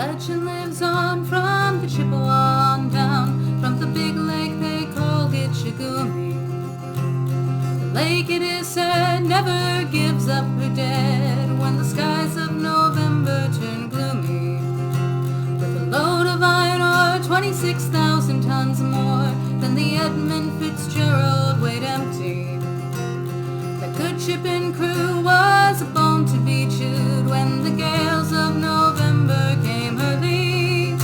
Legend lives on from the Chippewa on down, from the big lake they call Gitchagumi. The lake, it is said, never gives up her dead when the skies of November turn gloomy. With a load of iron ore, 26,000 tons more than the Edmund Fitzgerald weighed empty. That good ship and crew was a bone to be chewed when the gales of November came her lee.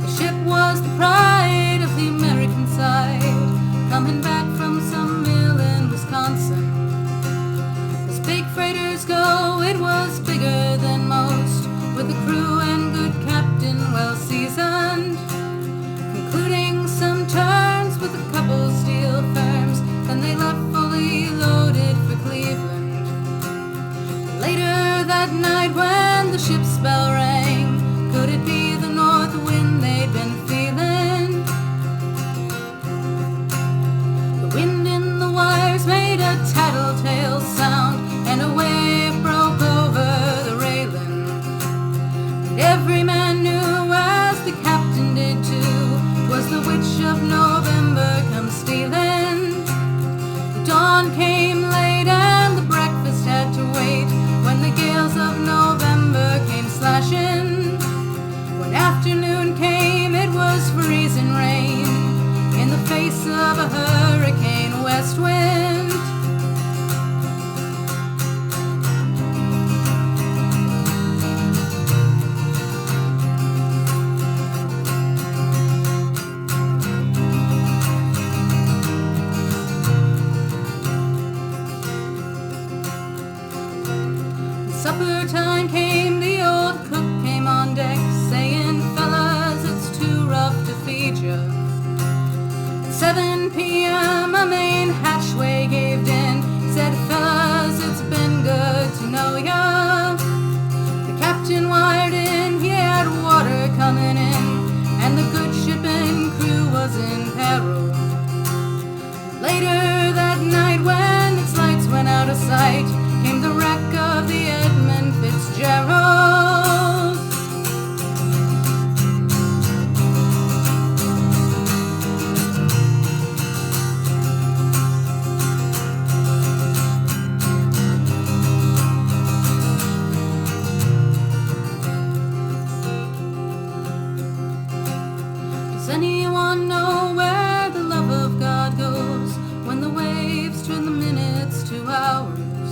The ship was the pride of the American side, coming back from some mill in Wisconsin. As big freighters go, it was bigger than most, with a crew and good captain well seasoned, concluding some turns with a couple steel firms. Then they left fully loaded for Cleveland. Later that night when the ship's bell rang, could it be the north wind they'd been feeling? The wind in the wires made a tattletale sound, and a wave broke over the railing. And every man knew, as the captain did too, 'twas the witch of November come stealing. Dawn came late and the breakfast had to wait when the gales of November came slashing. When afternoon came, it was freezing rain in the face of a hurricane west wind. Supper time came, the old cook came on deck, saying, "Fellas, it's too rough to feed ya." At 7 p.m. a main hatchway gave in, said, "Fellas, it's been good to know ya." The captain wired in, he had water coming in, and the good ship and crew was in peril. Later that night, when its lights went out of sight, came the wreck of the Edmund Fitzgerald. Does anyone know where the love of God goes when the waves turn the minutes to hours?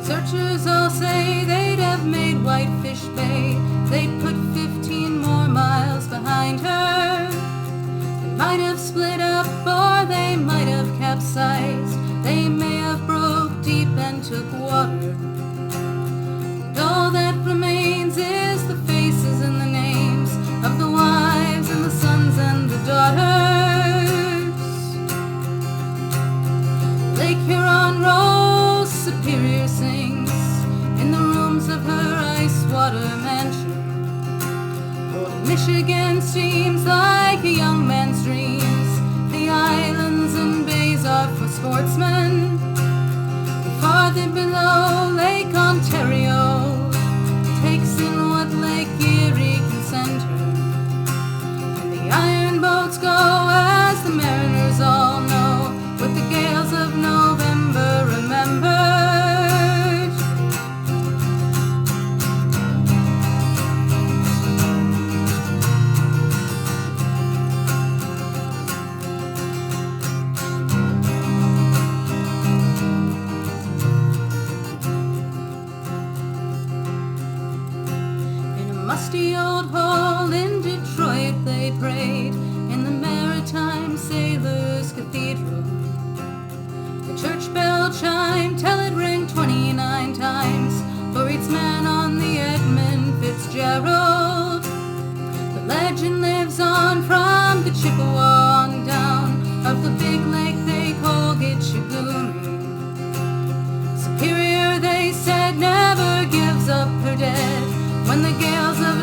Searchers all say they'd have made Whitefish Bay, they'd put 15 more miles behind her. They might have split up, or they might have capsized, they may have broke deep and took water. And all that remains is the faces and the names of the wives and the sons and the daughters. Lake Huron rolls, Superior sings in the rooms of her ice-water mansion. Old Michigan seems like a young man's dreams. The islands and bays are for sportsmen. And farther below, Lake Ontario takes in what Lake Erie can send her. And the iron boats go, as the mariners all know, with the gales of November remembered. In a musty old hall in Detroit they prayed, in the Maritime Sailors' Cathedral. The church bell chimed till it rang 29 times for each man on the Edmund Fitzgerald. The legend lives on from the Chippewa on down, of the big lake they call Gitchagumi. Superior, they said, never gives up her dead when the gales of